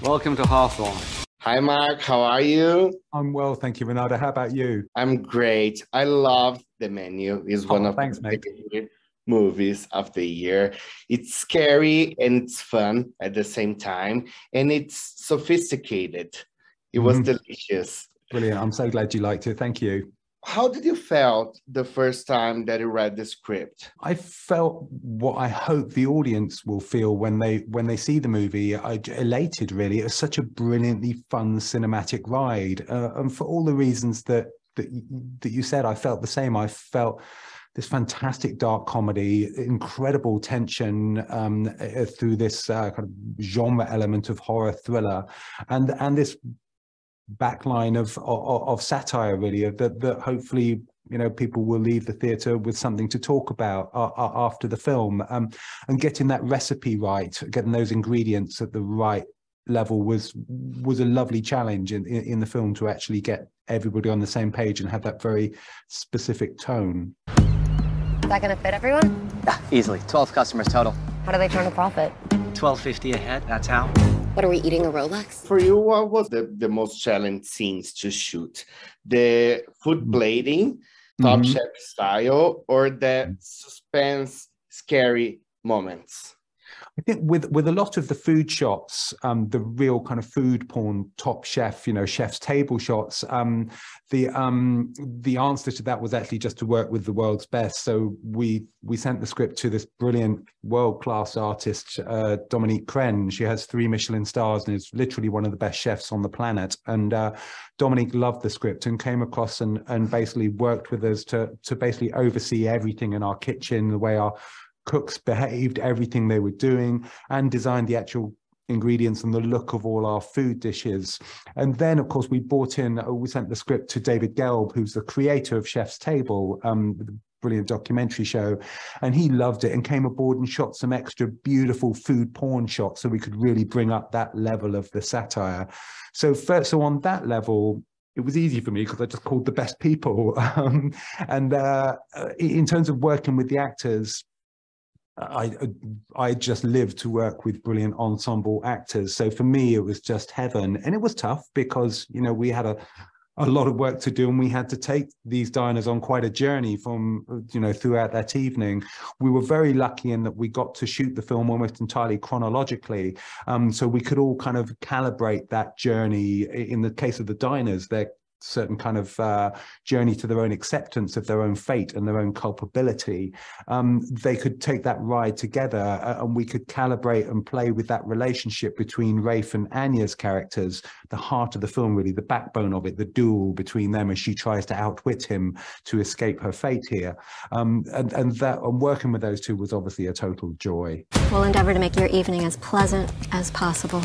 Welcome to Hawthorne. Hi, Mark. How are you? I'm well, thank you, Renato. How about you? I'm great. I love the menu. It's one of Thanks, my mate. favorite movies of the year. It's scary and it's fun at the same time, and it's sophisticated. It was delicious. Brilliant. I'm so glad you liked it. Thank you. How did you felt the first time that you read the script? I felt what I hope the audience will feel when they see the movie. Elated, really. It was such a brilliantly fun cinematic ride, and for all the reasons that you said, I felt the same. I felt this fantastic dark comedy, incredible tension through this kind of genre element of horror thriller, and this backline of satire, really, that hopefully people will leave the theatre with something to talk about after the film, and getting that recipe right, getting those ingredients at the right level was a lovely challenge in the film, to actually get everybody on the same page and have that very specific tone. Is that going to fit everyone? Yeah, easily. 12 customers total. How do they turn a profit? $12.50 a head, that's how. What, are we eating a Rolex? For you, what was the most challenging scenes to shoot? The food blading, Top Chef style, or the suspense, scary moments? I think with a lot of the food shots, the real kind of food porn, Top Chef, chef's table shots, the answer to that was actually just to work with the world's best. So we sent the script to this brilliant world-class artist, Dominique Crenn. She has 3 Michelin stars and is literally one of the best chefs on the planet. And Dominique loved the script and came across and basically worked with us to basically oversee everything in our kitchen, the way our cooks behaved, everything they were doing, and designed the actual ingredients and the look of all our food dishes. And then, of course, we sent the script to David Gelb, who's the creator of Chef's Table, the brilliant documentary show, and he loved it and came aboard and shot some extra beautiful food porn shots so we could really bring up that level of the satire. So on that level, it was easy for me because I just called the best people. And in terms of working with the actors, I just lived to work with brilliant ensemble actors. So for me, it was just heaven. And it was tough because, we had a lot of work to do, and we had to take these diners on quite a journey from, throughout that evening. We were very lucky in that we got to shoot the film almost entirely chronologically. So we could all kind of calibrate that journey. In the case of the diners, they're certain kind of journey to their own acceptance of their own fate and their own culpability. They could take that ride together, and we could calibrate and play with that relationship between Rafe and Anya's characters, the heart of the film, really, the backbone of it, the duel between them as she tries to outwit him to escape her fate here. And working with those two was obviously a total joy. We'll endeavor to make your evening as pleasant as possible.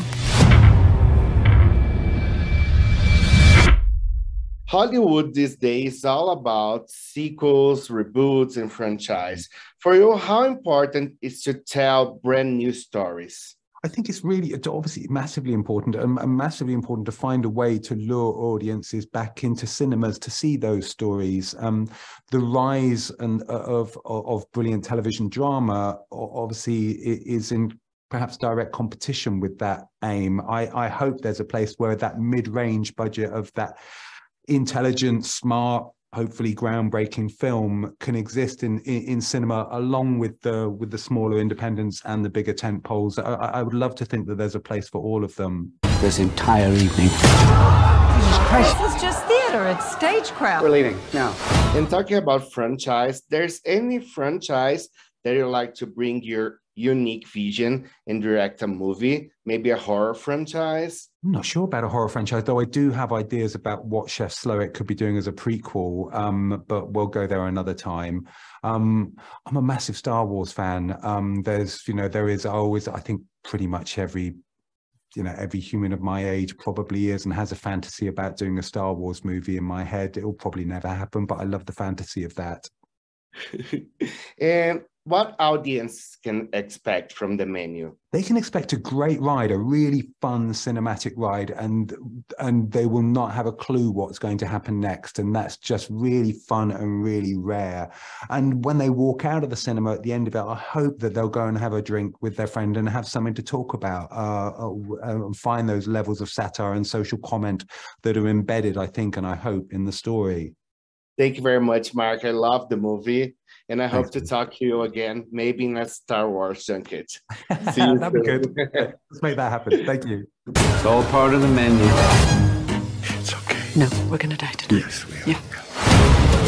Hollywood these days is all about sequels, reboots, and franchise. For you, how important is to tell brand new stories? I think it's obviously massively important, and massively important to find a way to lure audiences back into cinemas to see those stories. The rise of brilliant television drama obviously is in perhaps direct competition with that aim. I hope there's a place where that mid-range budget of that intelligent, smart, hopefully groundbreaking film can exist in cinema, along with the smaller independents and the bigger tent poles. I would love to think that there's a place for all of them. This entire evening. Jesus Christ. This is just theater. It's stagecraft. We're leaving now. And talking about franchise, there's any franchise that you like to bring your unique vision and direct a movie, maybe a horror franchise? I'm not sure about a horror franchise, though I do have ideas about what Chef Slowik could be doing as a prequel, but we'll go there another time. I'm a massive Star Wars fan. There is always, I think pretty much every human of my age probably is and has a fantasy about doing a Star Wars movie in my head. It will probably never happen, but I love the fantasy of that. And what audience can expect from the menu? They can expect a great ride, a really fun cinematic ride, and they will not have a clue what's going to happen next. And that's just really fun and really rare. And when they walk out of the cinema at the end of it, I hope that they'll go and have a drink with their friend and have something to talk about, and find those levels of satire and social comment that are embedded, I think, and I hope, in the story. Thank you very much, Mark. I love the movie, and I hope to talk to you again, maybe in a Star Wars junket. See you That'd be good. Let's make that happen. Thank you. It's all part of the menu. It's okay. No, we're gonna die tonight. Yes, we are. Yeah.